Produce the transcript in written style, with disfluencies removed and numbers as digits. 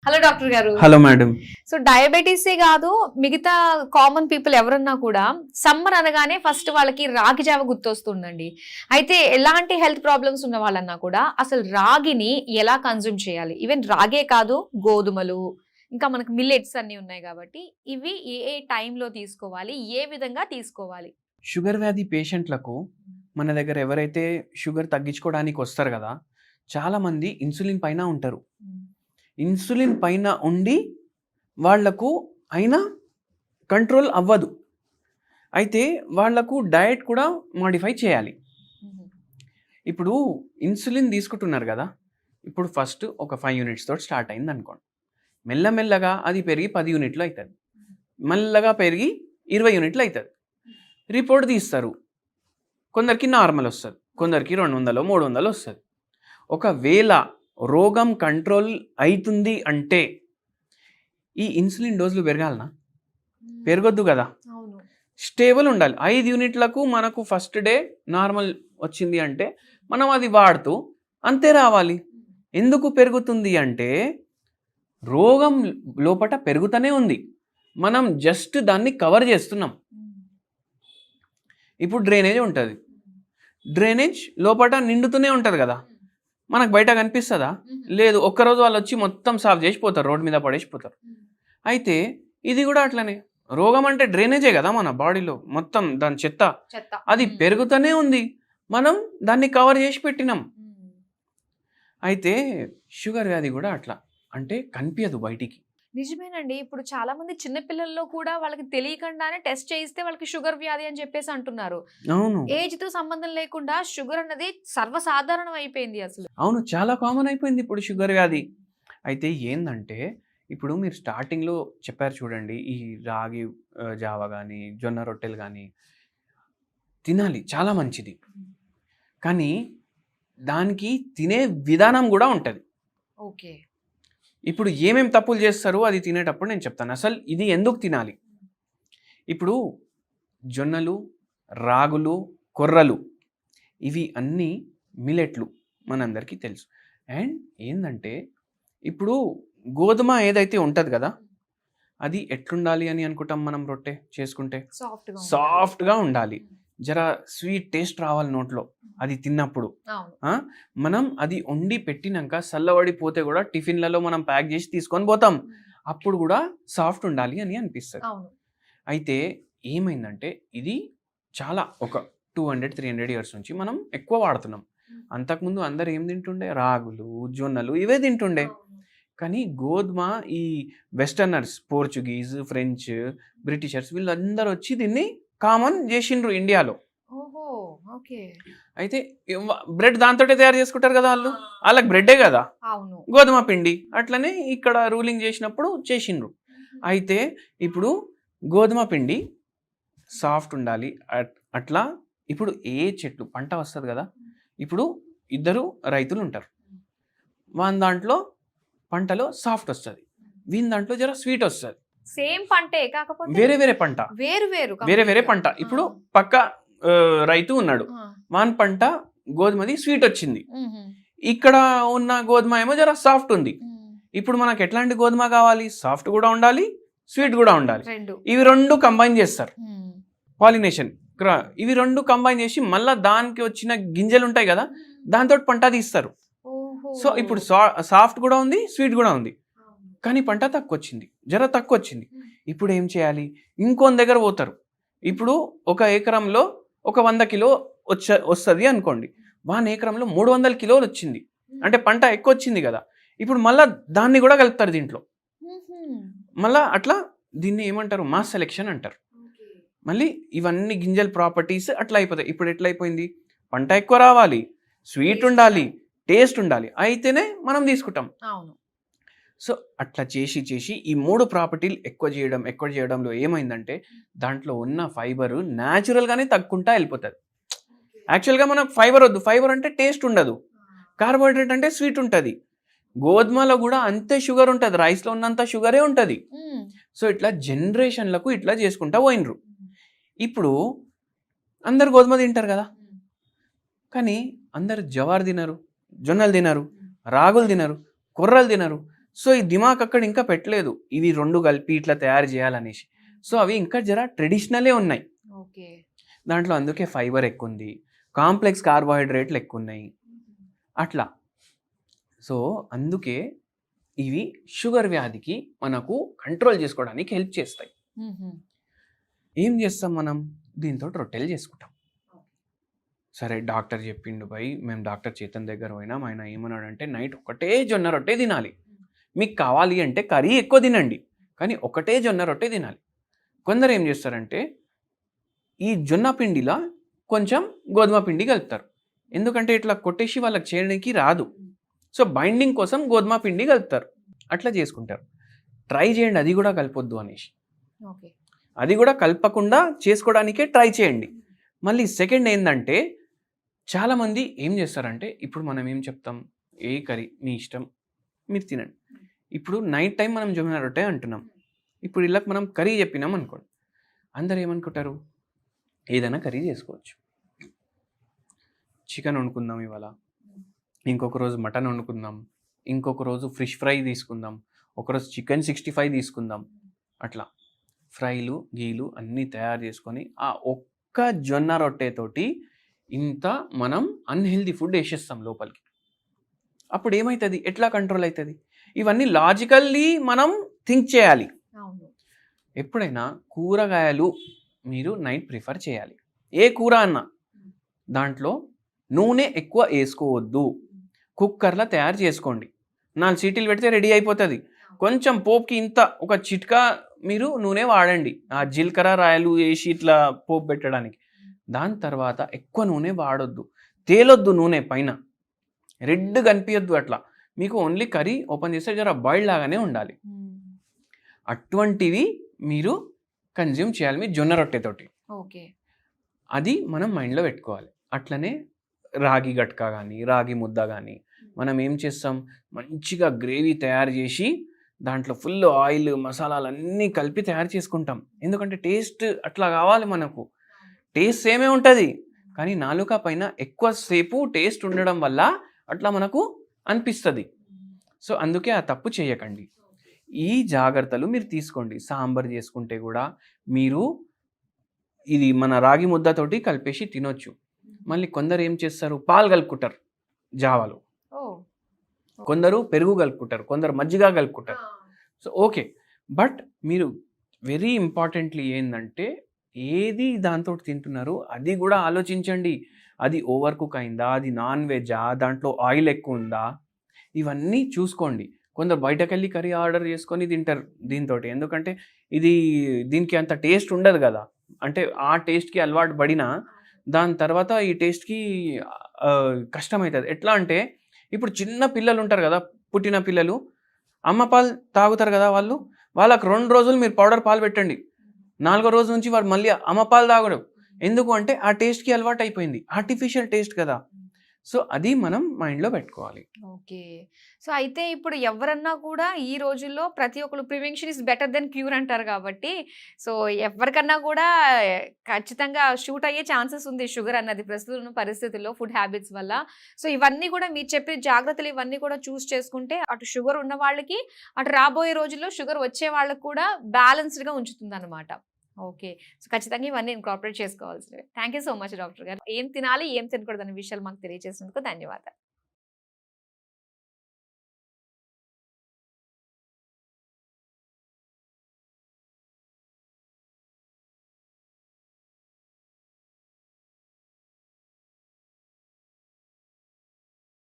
Hello doctor గారు. Hello madam. So డయాబెటీసే కాదు, మిగతా కామన్ పీపుల్ ఎవరన్నా కూడా సమ్మర్ అనగానే ఫస్ట్ వాళ్ళకి రాగి జావ గుర్తొస్తుందండి. అయితే ఎలాంటి హెల్త్ ప్రాబ్లమ్స్ ఉన్న వాళ్ళన్నా కూడా అసలు రాగిని ఎలా కన్జ్యూమ్ చేయాలి? ఈవెన్ రాగే కాదు, గోధుమలు, ఇంకా మనకు మిల్లెట్స్ అన్ని ఉన్నాయి కాబట్టి ఇవి ఏ ఏ టైంలో తీసుకోవాలి, ఏ విధంగా తీసుకోవాలి? షుగర్ వ్యాధి పేషెంట్లకు మన దగ్గర ఎవరైతే షుగర్ తగ్గించుకోవడానికి వస్తారు కదా, చాలామంది ఇన్సులిన్ పైన ఉంటారు. ఇన్సులిన్ పైన ఉండి వాళ్లకు అయినా కంట్రోల్ అవ్వదు. అయితే వాళ్లకు డయట్ కూడా మాడిఫై చేయాలి. ఇప్పుడు ఇన్సులిన్ తీసుకుంటున్నారు కదా, ఇప్పుడు ఫస్ట్ ఒక 5 యూనిట్స్ తోటి స్టార్ట్ అయింది అనుకోండి. మెల్లమెల్లగా అది పెరిగి 10 యూనిట్లు అవుతుంది, మెల్లగా పెరిగి 20 యూనిట్లు అవుతుంది. రిపోర్ట్ తీస్తారు, కొందరికి నార్మల్ వస్తుంది, కొందరికి 200 300 వస్తుంది. ఒకవేళ రోగం కంట్రోల్ అవుతుంది అంటే ఈ ఇన్సులిన్ డోసులు పెరగాలనా? పెరగొద్దు కదా, స్టేబుల్ ఉండాలి. 5 యూనిట్లకు మనకు ఫస్ట్ డే నార్మల్ వచ్చింది అంటే మనం అది వాడుతూ అంతే రావాలి. ఎందుకు పెరుగుతుంది అంటే రోగం లోపట పెరుగుతూనే ఉంది, మనం జస్ట్ దాన్ని కవర్ చేస్తున్నాం. ఇప్పుడు డ్రైనేజ్ ఉంటుంది, డ్రైనేజ్ లోపట నిండుతూనే ఉంటుంది కదా, మనకు బయట కనిపిస్తుందా? లేదు. ఒక్కరోజు వాళ్ళు వచ్చి మొత్తం సాఫ్ చేసిపోతారు, రోడ్ మీద పడేసిపోతారు. అయితే ఇది కూడా అట్లనే, రోగం అంటే డ్రైనేజే కదా మన బాడీలో మొత్తం, దాని చెత్త అది పెరుగుతూనే ఉంది, మనం దాన్ని కవర్ చేసి పెట్టినాం. అయితే షుగర్ వ్యాధి కూడా అట్లా, అంటే కనిపించదు బయటికి. నిజమేనండి. ఇప్పుడు చాలా మంది చిన్నపిల్లల్లో కూడా వాళ్ళకి తెలియకుండానే టెస్ట్ చేయిస్తే వాళ్ళకి షుగర్ వ్యాధి అని చెప్పేసి అంటున్నారు. అవును, ఏజ్ తో సంబంధం లేకుండా షుగర్ అన్నది సర్వసాధారణం అయిపోయింది అసలు. అవును, చాలా కామన్ అయిపోయింది ఇప్పుడు షుగర్ వ్యాధి. అయితే ఏందంటే ఇప్పుడు మీరు స్టార్టింగ్లో చెప్పారు చూడండి, ఈ రాగి జావ కానీ జొన్న రొట్టెలు కానీ తినాలి, చాలా మంచిది. కానీ దానికి తినే విధానం కూడా ఉంటుంది. ఓకే, ఇప్పుడు ఏమేమి తప్పులు చేస్తారు అది తినేటప్పుడు నేను చెప్తాను, అసలు ఇది ఎందుకు తినాలి. ఇప్పుడు జొన్నలు, రాగులు, కొర్రలు ఇవి అన్నీ మిలెట్లు మనందరికీ తెలుసు. అండ్ ఏంటంటే ఇప్పుడు గోధుమ ఏదైతే ఉంటుంది కదా, అది ఎట్లుండాలి అని అనుకుంటాం మనం, రొట్టె చేసుకుంటే సాఫ్ట్గా ఉండాలి, జర స్వీట్ టేస్ట్ రావాలి నోట్లో అది తిన్నప్పుడు. మనం అది వండి పెట్టినాక చల్లబడిపోతే కూడా టిఫిన్లలో మనం ప్యాక్ చేసి తీసుకొని పోతాం, అప్పుడు కూడా సాఫ్ట్ ఉండాలి అని అనిపిస్తుంది. అయితే ఏమైందంటే ఇది చాలా ఒక 200-300 ఇయర్స్ నుంచి మనం ఎక్కువ వాడుతున్నాం. అంతకుముందు అందరు ఏం తింటుండే, రాగులు, జొన్నలు ఇవే తింటుండే. కానీ గోధుమ ఈ వెస్టర్నర్స్, పోర్చుగీస్, ఫ్రెంచ్, బ్రిటిషర్స్ వీళ్ళందరూ వచ్చి దీన్ని కామన్ చేసిండ్రు ఇండియాలో. అయితే బ్రెడ్ దాంతో తయారు చేసుకుంటారు కదా వాళ్ళు, వాళ్ళకి బ్రెడ్డే కదా గోధుమ పిండి, అట్లనే ఇక్కడ రూలింగ్ చేసినప్పుడు చేసిండ్రు. అయితే ఇప్పుడు గోధుమ పిండి సాఫ్ట్ ఉండాలి అట్లా. ఇప్పుడు ఏ చెట్లు పంట వస్తుంది కదా, ఇప్పుడు 2 రైతులు ఉంటారు, వాని దాంట్లో పంటలో సాఫ్ట్ వస్తుంది, వీని దాంట్లో జర స్వీట్ వస్తుంది. సేమ్ పంటే కాకపోతే వేరే వేరే పంట, వేరే వేరే పంట. ఇప్పుడు పక్క రైతు ఉన్నాడు, వాన్ పంట గోధుమది స్వీట్ వచ్చింది, ఇక్కడ ఉన్న గోధుమ ఏమో జర సాఫ్ట్ ఉంది. ఇప్పుడు మనకు ఎట్లాంటి గోధుమ కావాలి? సాఫ్ట్ కూడా ఉండాలి, స్వీట్ కూడా ఉండాలి. ఇవి 2 కంబైన్ చేస్తారు, పాలినేషన్. ఇవి 2 కంబైన్ చేసి మళ్ళీ దానికి వచ్చిన గింజలు ఉంటాయి కదా, దాంతో పంట తీస్తారు. సో ఇప్పుడు సాఫ్ట్ కూడా ఉంది, స్వీట్ కూడా ఉంది, కానీ పంట తక్కువ వచ్చింది, జర తక్కువ వచ్చింది. ఇప్పుడు ఏం చేయాలి? ఇంకొన్ని దగ్గర పోతారు. ఇప్పుడు ఒక ఎకరంలో ఒక 100 కిలో వస్తుంది అనుకోండి, 1 ఎకరంలో 300 కిలోలు వచ్చింది, అంటే పంట ఎక్కువ వచ్చింది కదా. ఇప్పుడు మళ్ళీ దాన్ని కూడా కలుపుతారు దీంట్లో, మళ్ళీ అట్లా దీన్ని ఏమంటారు? మాస్ సెలెక్షన్ అంటారు. మళ్ళీ ఇవన్నీ గింజల ప్రాపర్టీస్ అట్లా అయిపోతాయి. ఇప్పుడు ఎట్లా అయిపోయింది? పంట ఎక్కువ రావాలి, స్వీట్ ఉండాలి, టేస్ట్ ఉండాలి, అయితేనే మనం తీసుకుంటాం. సో అట్లా చేసి చేసి ఈ 3 ప్రాపర్టీలు ఎక్కువ చేయడంలో ఏమైందంటే దాంట్లో ఉన్న ఫైబర్ న్యాచురల్గానే తగ్గుకుంటా వెళ్ళిపోతుంది. యాక్చువల్గా మనకు ఫైబర్ వద్దు, ఫైబర్ అంటే టేస్ట్ ఉండదు, కార్బోహైడ్రేట్ అంటే స్వీట్ ఉంటుంది, గోధుమలో కూడా అంతే షుగర్ ఉంటుంది, రైస్లో ఉన్నంత షుగరే ఉంటుంది. సో ఇట్లా జనరేషన్లకు ఇట్లా చేసుకుంటా పోయినరు. ఇప్పుడు అందరు గోధుమ తింటారు కదా, కానీ అందరు జవార్ తినరు, జొన్నలు తినరు, రాగులు తినరు, కొర్రలు తినరు. సో ఈ దిమాగ్ అక్కడ ఇంకా పెట్టలేదు ఇవి రెండు కలిపి ఇట్లా తయారు చేయాలనేసి. సో అవి ఇంకా జర ట్రెడిషనలే ఉన్నాయి. ఓకే. దాంట్లో అందుకే ఫైబర్ ఎక్కువ ఉంది, కాంప్లెక్స్ కార్బోహైడ్రేట్లు ఎక్కువ ఉన్నాయి అట్లా. సో అందుకే ఇవి షుగర్ వ్యాధికి మనకు కంట్రోల్ చేసుకోవడానికి హెల్ప్ చేస్తాయి. ఏం చేస్తాం మనం దీంతో రొట్టెలు చేసుకుంటాం. సరే డాక్టర్ చెప్పిండు భయ్, మేము డాక్టర్ చేతన్ దగ్గర పోయినాం, ఆయన ఏమన్నాడంటే నైట్ ఒకటే జొన్న రొట్టె తినాలి, మీకు కావాలి అంటే కర్రీ ఎక్కువ తినండి కానీ ఒకటే జొన్న రొట్టె తినాలి. కొందరు ఏం చేస్తారంటే ఈ జొన్న పిండిలో కొంచెం గోధుమ పిండి కలుపుతారు, ఎందుకంటే ఇట్లా కొట్టేసి వాళ్ళకి చేయడానికి రాదు. సో బైండింగ్ కోసం గోధుమ పిండి కలుపుతారు, అట్లా చేసుకుంటారు. ట్రై చేయండి అది కూడా కలపొద్దు అనేసి, అది కూడా కలపకుండా చేసుకోవడానికే ట్రై చేయండి. మళ్ళీ సెకండ్ ఏంటంటే చాలామంది ఏం చేస్తారంటే ఇప్పుడు మనం ఏం చెప్తాం, ఏ కర్రీ మీ ఇష్టం మీరు తినండి. ఇప్పుడు నైట్ టైం మనం జొన్న రొట్టె అంటున్నాం, ఇప్పుడు ఇళ్ళకి మనం కర్రీ చెప్పినాం అనుకోండి, అందరు ఏమనుకుంటారు ఏదైనా కర్రీ చేసుకోవచ్చు. చికెన్ వండుకుందాం ఇవాళ, ఇంకొక రోజు మటన్ వండుకుందాం, ఇంకొక రోజు ఫిష్ ఫ్రై తీసుకుందాం, ఒకరోజు చికెన్ 65 తీసుకుందాం. అట్లా ఫ్రైలు గీలు అన్నీ తయారు చేసుకొని ఆ ఒక్క జొన్న రొట్టెతోటి ఇంత మనం అన్హెల్దీ ఫుడ్ వేసేస్తాం లోపలికి. అప్పుడు ఏమవుతుంది, ఎట్లా కంట్రోల్ అవుతుంది? ఇవన్నీ లాజికల్లీ మనం థింక్ చేయాలి. ఎప్పుడైనా కూరగాయలు మీరు నైట్ ప్రిఫర్ చేయాలి, ఏ కూర అన్నా దాంట్లో నూనె ఎక్కువ వేసుకోవద్దు. కుక్కర్లో తయారు చేసుకోండి, 4 సీటీలు పెడితే రెడీ అయిపోతుంది. కొంచెం పోపుకి ఇంత ఒక చిట్కా మీరు నూనె వాడండి, ఆ జీలకర్ర రాయలు వేసి ఇట్లా పోపు పెట్టడానికి. దాని తర్వాత ఎక్కువ నూనె వాడొద్దు, తేలొద్దు నూనె పైన, రెడ్ కనిపించద్దు. అట్లా మీకు ఓన్లీ కర్రీ ఓపెన్ చేస్తే జర బాయిల్డ్ లాగానే ఉండాలి. అటువంటివి మీరు కన్జ్యూమ్ చేయాలి మీ జొన్న రొట్టెతోటి. ఓకే, అది మనం మైండ్లో పెట్టుకోవాలి. అట్లనే రాగి గట్క కానీ రాగి ముద్ద కానీ మనం ఏం చేస్తాం, మంచిగా గ్రేవీ తయారు చేసి దాంట్లో ఫుల్ ఆయిల్ మసాలాలు అన్నీ కలిపి తయారు చేసుకుంటాం. ఎందుకంటే టేస్ట్ అట్లా కావాలి మనకు. టేస్ట్ సేమే ఉంటుంది కానీ నాలుక పైన ఎక్కువసేపు టేస్ట్ ఉండడం వల్ల అట్లా మనకు అనిపిస్తుంది. సో అందుకే ఆ తప్పు చేయకండి, ఈ జాగ్రత్తలు మీరు తీసుకోండి. సాంబార్ చేసుకుంటే కూడా మీరు ఇది మన రాగి ముద్దతోటి కలిపేసి తినొచ్చు. మళ్ళీ కొందరు ఏం చేస్తారు, పాలు కలుపుకుంటారు జావాలో, కొందరు పెరుగు కలుపుకుంటారు, కొందరు మజ్జిగ కలుపుకుంటారు. సో ఓకే, బట్ మీరు వెరీ ఇంపార్టెంట్లీ ఏంటంటే ఏది దాంతో తింటున్నారు అది కూడా ఆలోచించండి. అది ఓవర్ కుక్ అయిందా, అది నాన్ వెజ్జా, దాంట్లో ఆయిల్ ఎక్కువ ఉందా, ఇవన్నీ చూసుకోండి. కొందరు బయటకు వెళ్ళి కర్రీ ఆర్డర్ చేసుకొని తింటారు దీంతో, ఎందుకంటే ఇది దీనికి అంత టేస్ట్ ఉండదు కదా, అంటే ఆ టేస్ట్కి అలవాటు పడినా దాని తర్వాత ఈ టేస్ట్కి కష్టమవుతుంది. ఎట్లా అంటే ఇప్పుడు చిన్న పిల్లలు ఉంటారు కదా, పుట్టిన పిల్లలు అమ్మ పాలు తాగుతారు కదా, వాళ్ళకి 2 రోజులు మీరు పౌడర్ పాలు పెట్టండి, 4వ రోజు నుంచి వాడు మళ్ళీ అమ్మ పాలు తాగడు. ఎందుకు అంటే ఆ టేస్ట్కి అలవాటు అయిపోయింది, ఆర్టిఫిషియల్ టేస్ట్ కదా. సో అది మనం మైండ్లో పెట్టుకోవాలి. ఓకే, సో అయితే ఇప్పుడు ఎవరన్నా కూడా ఈ రోజుల్లో ప్రతి ఒక్కరు prevention is better than cure అంటారు కాబట్టి, సో ఎవరికన్నా కూడా ఖచ్చితంగా షూట్ అయ్యే ఛాన్సెస్ ఉంది షుగర్ అన్నది ప్రస్తుత పరిస్థితుల్లో ఫుడ్ హ్యాబిట్స్ వల్ల. సో ఇవన్నీ కూడా మీరు చెప్పే జాగ్రత్తలు ఇవన్నీ కూడా చూస్ చేసుకుంటే అటు షుగర్ ఉన్న వాళ్ళకి అటు రాబోయే రోజుల్లో షుగర్ వచ్చే వాళ్ళకి కూడా బ్యాలెన్స్డ్గా ఉంచుతుంది అనమాట. ఓకే, సో ఖచ్చితంగా ఇవన్నీ ఇన్కార్పొరేట్ చేసుకోవాల్సినవి. Thank you so much doctor గారు. ఏం తినాలి ఏం తినకూడదు అనే విషయాలు మాకు తెలియజేసినందుకు ధన్యవాదాలు.